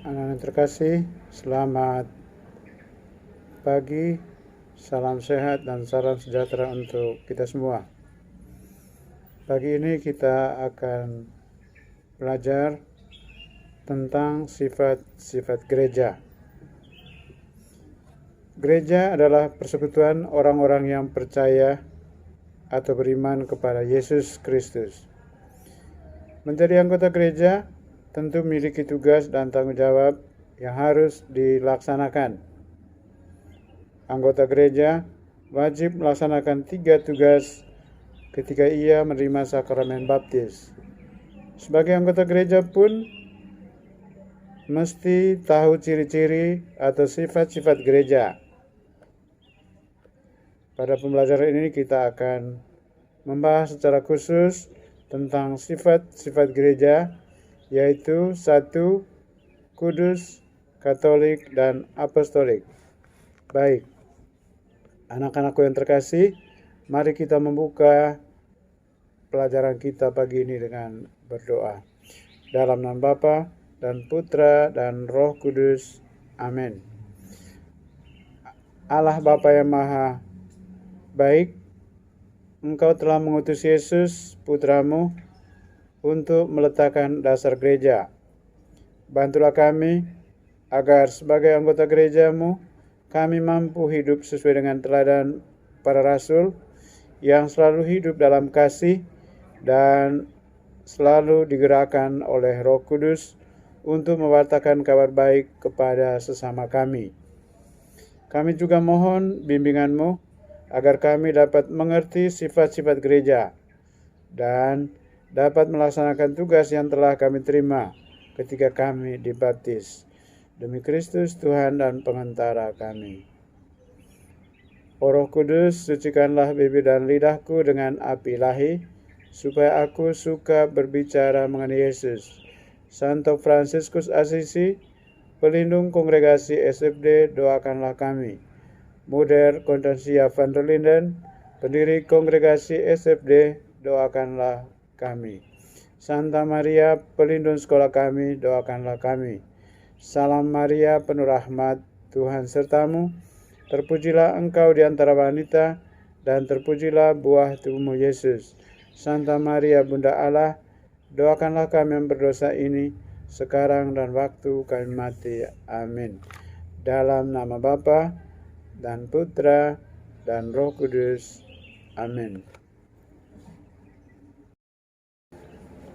Anak-anak terkasih, selamat pagi, salam sehat dan salam sejahtera untuk kita semua. Pagi ini kita akan belajar tentang sifat-sifat gereja. Gereja adalah persekutuan orang-orang yang percaya atau beriman kepada Yesus Kristus. Menjadi anggota gereja tentu memiliki tugas dan tanggung jawab yang harus dilaksanakan. Anggota gereja wajib melaksanakan 3 tugas ketika ia menerima sakramen baptis. Sebagai anggota gereja pun mesti tahu ciri-ciri atau sifat-sifat gereja. Pada pembelajaran ini kita akan membahas secara khusus tentang sifat-sifat gereja, yaitu 1. Kudus, Katolik, dan Apostolik. Baik, anak-anakku yang terkasih, mari kita membuka pelajaran kita pagi ini dengan berdoa. Dalam nama Bapa dan Putra dan Roh Kudus. Amin. Allah Bapa yang Maha Baik, Engkau telah mengutus Yesus, Putramu, untuk meletakkan dasar gereja. Bantulah kami agar sebagai anggota gereja-Mu, kami mampu hidup sesuai dengan teladan para rasul yang selalu hidup dalam kasih dan selalu digerakkan oleh Roh Kudus untuk mewartakan kabar baik kepada sesama kami. Kami juga mohon bimbingan-Mu agar kami dapat mengerti sifat-sifat gereja dan dapat melaksanakan tugas yang telah kami terima ketika kami dibaptis. Demi Kristus Tuhan dan pengantara kami. O Roh Kudus, sucikanlah bibir dan lidahku dengan api ilahi, supaya aku suka berbicara mengenai Yesus. Santo Fransiskus Asisi, pelindung kongregasi SFD, doakanlah kami. Muder Constancia van der Linden, pendiri kongregasi SFD, doakanlah kami. Santa Maria, pelindung sekolah kami, doakanlah kami. Salam Maria, penuh rahmat, Tuhan sertamu. Terpujilah engkau di antara wanita, dan terpujilah buah tubuhmu Yesus. Santa Maria, Bunda Allah, doakanlah kami yang berdosa ini, sekarang dan waktu kami mati. Amin. Dalam nama Bapa dan Putra dan Roh Kudus. Amin.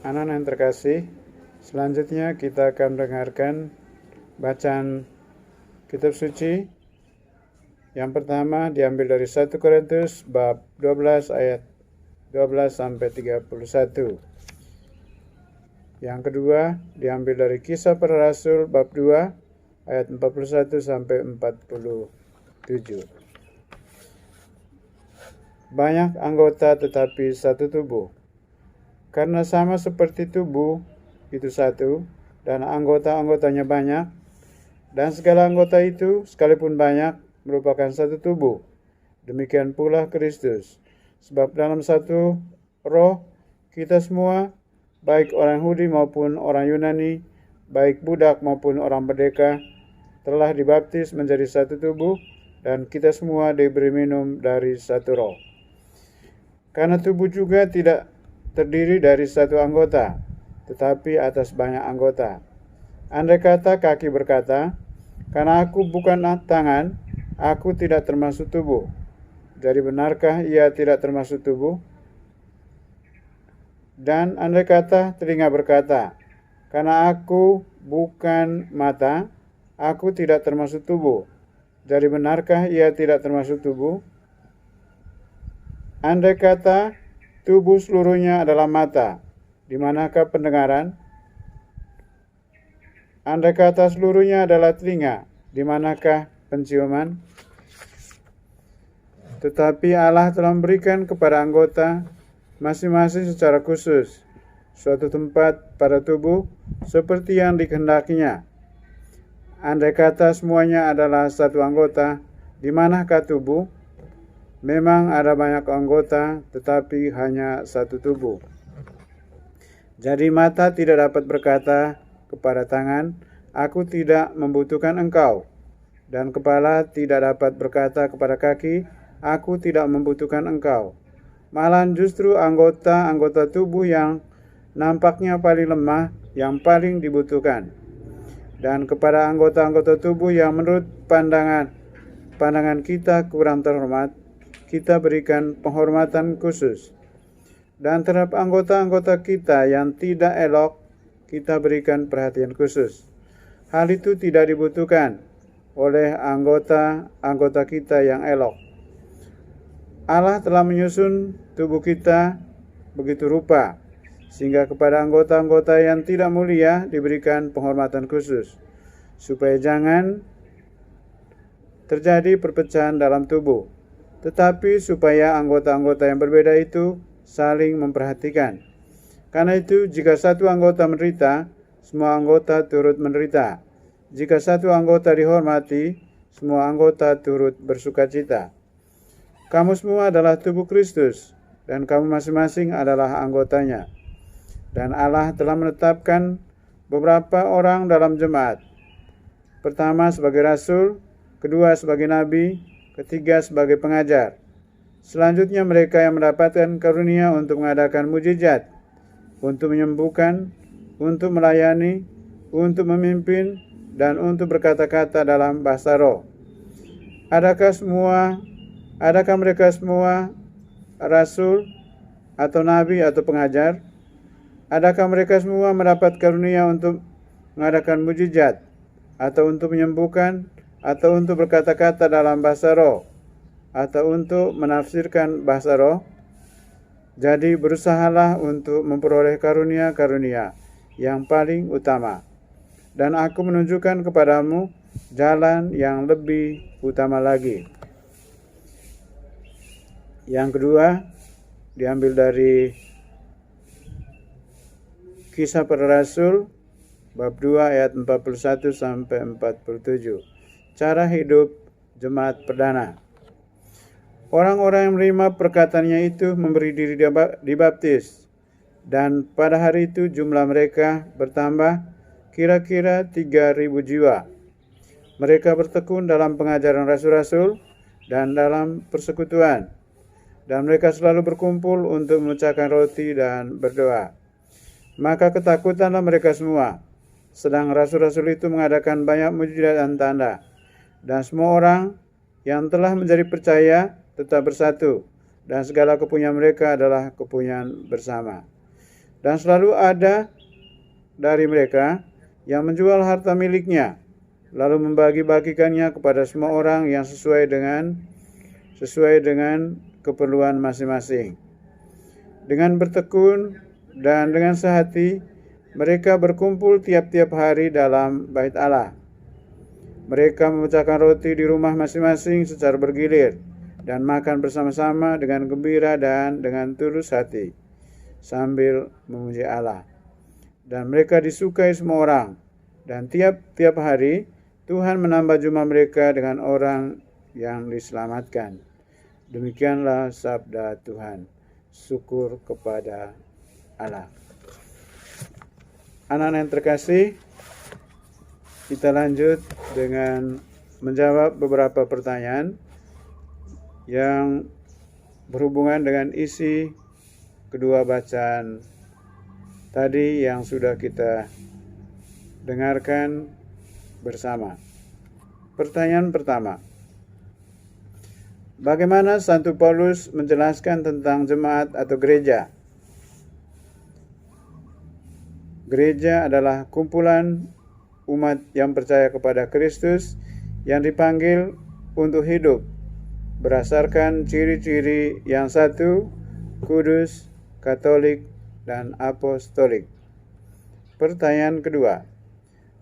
Anak-anak yang terkasih, selanjutnya kita akan mendengarkan bacaan kitab suci. Yang pertama diambil dari 1 Korintus bab 12 ayat 12 sampai 31. Yang kedua diambil dari Kisah Para Rasul bab 2 ayat 41 sampai 47. Banyak anggota tetapi satu tubuh. Karena sama seperti tubuh itu satu, dan anggota-anggotanya banyak, dan segala anggota itu sekalipun banyak merupakan satu tubuh. Demikian pula Kristus. Sebab dalam satu roh kita semua, baik orang Yahudi maupun orang Yunani, baik budak maupun orang merdeka, telah dibaptis menjadi satu tubuh, dan kita semua diberi minum dari satu roh. Karena tubuh juga tidak terdiri dari satu anggota, tetapi atas banyak anggota. Andai kata kaki berkata, karena aku bukan tangan, aku tidak termasuk tubuh. Jadi benarkah ia tidak termasuk tubuh? Dan andai kata telinga berkata, karena aku bukan mata, aku tidak termasuk tubuh. Jadi benarkah ia tidak termasuk tubuh? Andai kata tubuh seluruhnya adalah mata, di manakah pendengaran? Andai kata seluruhnya adalah telinga, di manakah penciuman? Tetapi Allah telah memberikan kepada anggota masing-masing secara khusus suatu tempat pada tubuh seperti yang dikehendakinya. Andai kata semuanya adalah satu anggota, di manakah tubuh? Memang ada banyak anggota, tetapi hanya satu tubuh. Jadi mata tidak dapat berkata kepada tangan, aku tidak membutuhkan engkau. Dan kepala tidak dapat berkata kepada kaki, aku tidak membutuhkan engkau. Malahan justru anggota-anggota tubuh yang nampaknya paling lemah, yang paling dibutuhkan. Dan kepada anggota-anggota tubuh yang menurut pandangan kita kurang terhormat, kita berikan penghormatan khusus. Dan terhadap anggota-anggota kita yang tidak elok, kita berikan perhatian khusus. Hal itu tidak dibutuhkan oleh anggota-anggota kita yang elok. Allah telah menyusun tubuh kita begitu rupa, sehingga kepada anggota-anggota yang tidak mulia diberikan penghormatan khusus, supaya jangan terjadi perpecahan dalam tubuh, tetapi supaya anggota-anggota yang berbeda itu saling memperhatikan. Karena itu, jika satu anggota menderita, semua anggota turut menderita. Jika satu anggota dihormati, semua anggota turut bersukacita. Kamu semua adalah tubuh Kristus, dan kamu masing-masing adalah anggotanya. Dan Allah telah menetapkan beberapa orang dalam jemaat. Pertama sebagai rasul, kedua sebagai nabi, ketiga sebagai pengajar. Selanjutnya mereka yang mendapatkan karunia untuk mengadakan mujizat, untuk menyembuhkan, untuk melayani, untuk memimpin, dan untuk berkata-kata dalam bahasa roh. Adakah mereka semua rasul atau nabi atau pengajar? Adakah mereka semua mendapat karunia untuk mengadakan mujizat, atau untuk menyembuhkan, atau untuk berkata-kata dalam bahasa roh, atau untuk menafsirkan bahasa roh? Jadi berusahalah untuk memperoleh karunia-karunia yang paling utama. Dan aku menunjukkan kepadamu jalan yang lebih utama lagi. Yang kedua diambil dari Kisah Para Rasul bab 2 ayat 41 sampai 47. Cara hidup jemaat perdana. Orang-orang yang menerima perkataannya itu memberi diri dibaptis, dan pada hari itu jumlah mereka bertambah kira-kira 3.000 jiwa. Mereka bertekun dalam pengajaran rasul-rasul dan dalam persekutuan, dan mereka selalu berkumpul untuk memecahkan roti dan berdoa. Maka ketakutanlah mereka semua, sedang rasul-rasul itu mengadakan banyak mujizat dan tanda, dan semua orang yang telah menjadi percaya tetap bersatu, dan segala kepunyaan mereka adalah kepunyaan bersama. Dan selalu ada dari mereka yang menjual harta miliknya, lalu membagi-bagikannya kepada semua orang yang sesuai dengan keperluan masing-masing. Dengan bertekun dan dengan sehati, mereka berkumpul tiap-tiap hari dalam bait Allah. Mereka memecahkan roti di rumah masing-masing secara bergilir, dan makan bersama-sama dengan gembira dan dengan tulus hati, sambil memuji Allah. Dan mereka disukai semua orang, dan tiap-tiap hari Tuhan menambah jumlah mereka dengan orang yang diselamatkan. Demikianlah sabda Tuhan. Syukur kepada Allah. Anak-anak yang terkasih, kita lanjut dengan menjawab beberapa pertanyaan yang berhubungan dengan isi kedua bacaan tadi yang sudah kita dengarkan bersama. Pertanyaan pertama, bagaimana Santo Paulus menjelaskan tentang jemaat atau gereja? Gereja adalah kumpulan umat yang percaya kepada Kristus yang dipanggil untuk hidup berdasarkan ciri-ciri yang satu, kudus, katolik, dan apostolik. Pertanyaan kedua,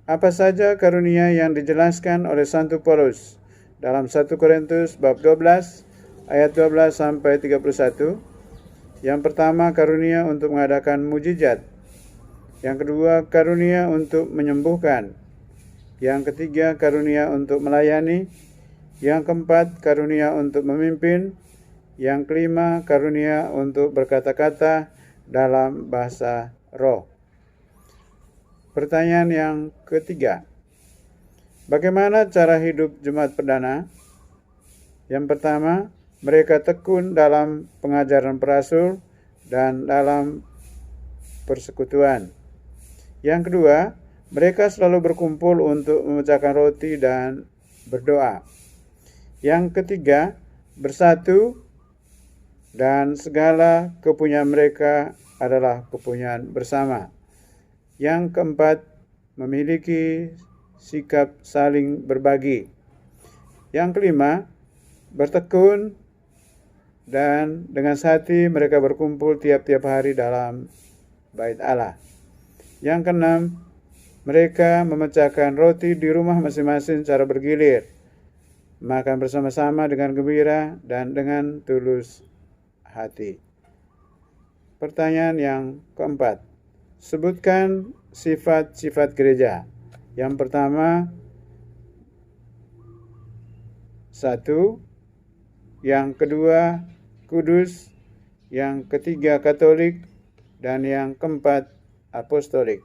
apa saja karunia yang dijelaskan oleh Santo Paulus dalam 1 Korintus bab 12 ayat 12 sampai 31? Yang pertama, karunia untuk mengadakan mujizat. Yang kedua, karunia untuk menyembuhkan. Yang ketiga, karunia untuk melayani. Yang keempat, karunia untuk memimpin. Yang kelima, karunia untuk berkata-kata dalam bahasa roh. Pertanyaan yang ketiga, Bagaimana cara hidup jemaat perdana? Yang pertama, mereka tekun dalam pengajaran para-rasul dan dalam persekutuan. Yang kedua, mereka selalu berkumpul untuk memecahkan roti dan berdoa. Yang ketiga, bersatu dan segala kepunyaan mereka adalah kepunyaan bersama. Yang keempat, memiliki sikap saling berbagi. Yang kelima, bertekun dan dengan hati mereka berkumpul tiap-tiap hari dalam bait Allah. Yang keenam, mereka memecahkan roti di rumah masing-masing secara bergilir, makan bersama-sama dengan gembira dan dengan tulus hati. Pertanyaan yang keempat, sebutkan sifat-sifat gereja. Yang pertama, 1. Yang kedua, kudus. Yang ketiga, Katolik. Dan yang keempat, apostolik.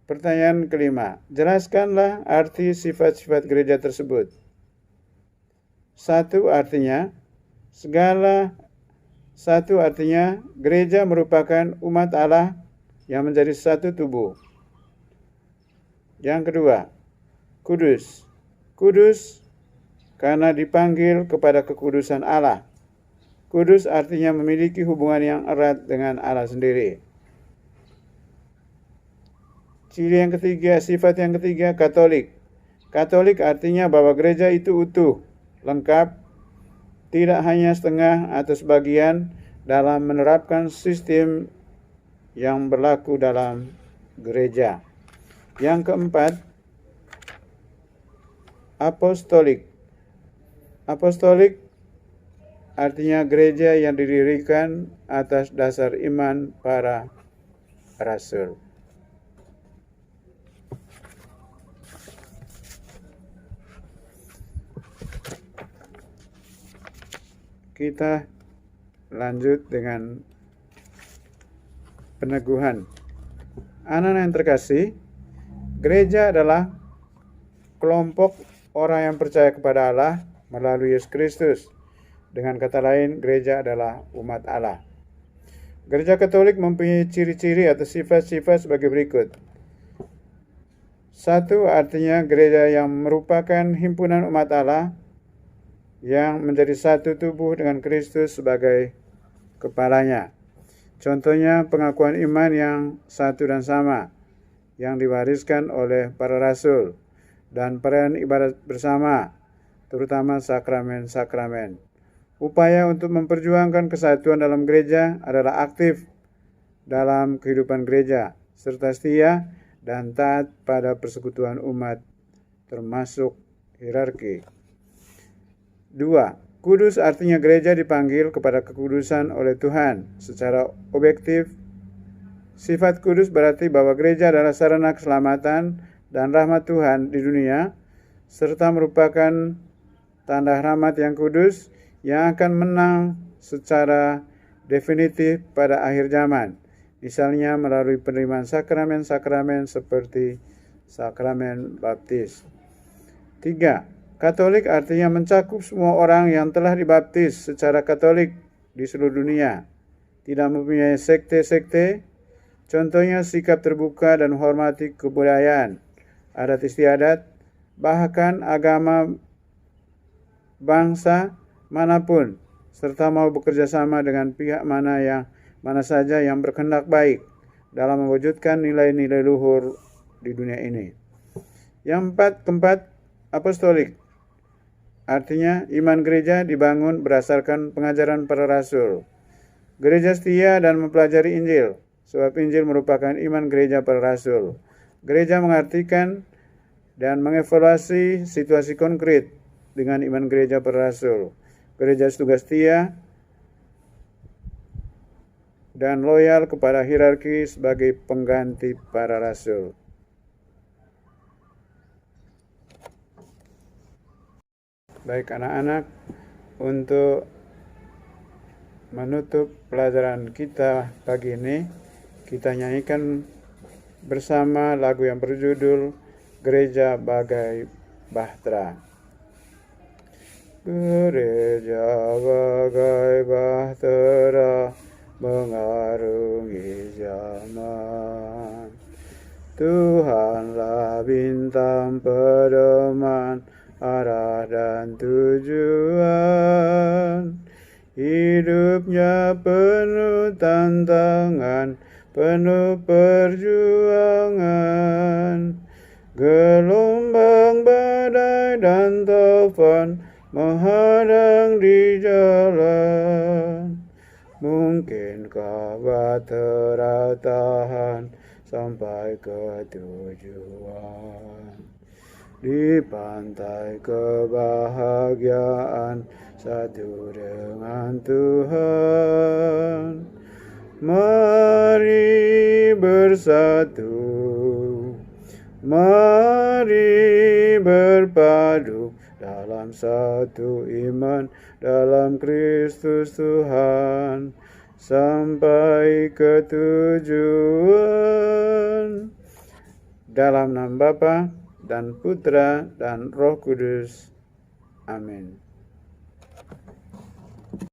Pertanyaan kelima, jelaskanlah arti sifat-sifat gereja tersebut. 1. Artinya gereja merupakan umat Allah yang menjadi satu tubuh. Yang kedua, kudus. Kudus karena dipanggil kepada kekudusan Allah. Kudus artinya memiliki hubungan yang erat dengan Allah sendiri. Sifat yang ketiga, Katolik. Katolik artinya bahwa gereja itu utuh, lengkap, tidak hanya setengah atau sebagian dalam menerapkan sistem yang berlaku dalam gereja. Yang keempat, apostolik. Apostolik artinya gereja yang didirikan atas dasar iman para rasul. Kita lanjut dengan peneguhan. Anak-anak yang terkasih, gereja adalah kelompok orang yang percaya kepada Allah melalui Yesus Kristus. Dengan kata lain, gereja adalah umat Allah. Gereja Katolik mempunyai ciri-ciri atau sifat-sifat sebagai berikut. 1. Artinya gereja yang merupakan himpunan umat Allah yang menjadi satu tubuh dengan Kristus sebagai kepalanya. Contohnya pengakuan iman yang satu dan sama yang diwariskan oleh para rasul dan perayaan ibadat bersama, terutama sakramen-sakramen. Upaya untuk memperjuangkan kesatuan dalam gereja adalah aktif dalam kehidupan gereja, serta setia dan taat pada persekutuan umat, termasuk hierarki. 2. Kudus artinya gereja dipanggil kepada kekudusan oleh Tuhan secara objektif. Sifat kudus berarti bahwa gereja adalah sarana keselamatan dan rahmat Tuhan di dunia, serta merupakan tanda rahmat yang kudus yang akan menang secara definitif pada akhir zaman, misalnya melalui penerimaan sakramen-sakramen seperti sakramen baptis. 3. Katolik artinya mencakup semua orang yang telah dibaptis secara Katolik di seluruh dunia, tidak mempunyai sekte-sekte. Contohnya sikap terbuka dan menghormati kebudayaan, adat istiadat, bahkan agama bangsa manapun, serta mau bekerja sama dengan pihak mana saja yang berkehendak baik dalam mewujudkan nilai-nilai luhur di dunia ini. Yang keempat, apostolik. Artinya iman gereja dibangun berdasarkan pengajaran para rasul. Gereja setia dan mempelajari Injil, sebab Injil merupakan iman gereja para rasul. Gereja mengartikan dan mengevaluasi situasi konkret dengan iman gereja para rasul. Gereja tugas setia dan loyal kepada hierarki sebagai pengganti para rasul. Baik anak-anak, untuk menutup pelajaran kita pagi ini, kita nyanyikan bersama lagu yang berjudul gereja bagai bahtera. Gereja bagai bahtera mengarungi zaman. Tuhanlah bintang pedoman, arah dan tujuan. Hidupnya penuh tantangan, penuh perjuangan. Gelombang, badai, dan taufan menghadang di jalan. Mungkinkah bahtera tahan sampai ke tujuan? Di pantai kebahagiaan satu dengan Tuhan, mari bersatu, mari berpadu dalam satu iman, dalam Kristus Tuhan, sampai ke tujuan. Dalam nama Bapa dan Putra dan Roh Kudus. Amin.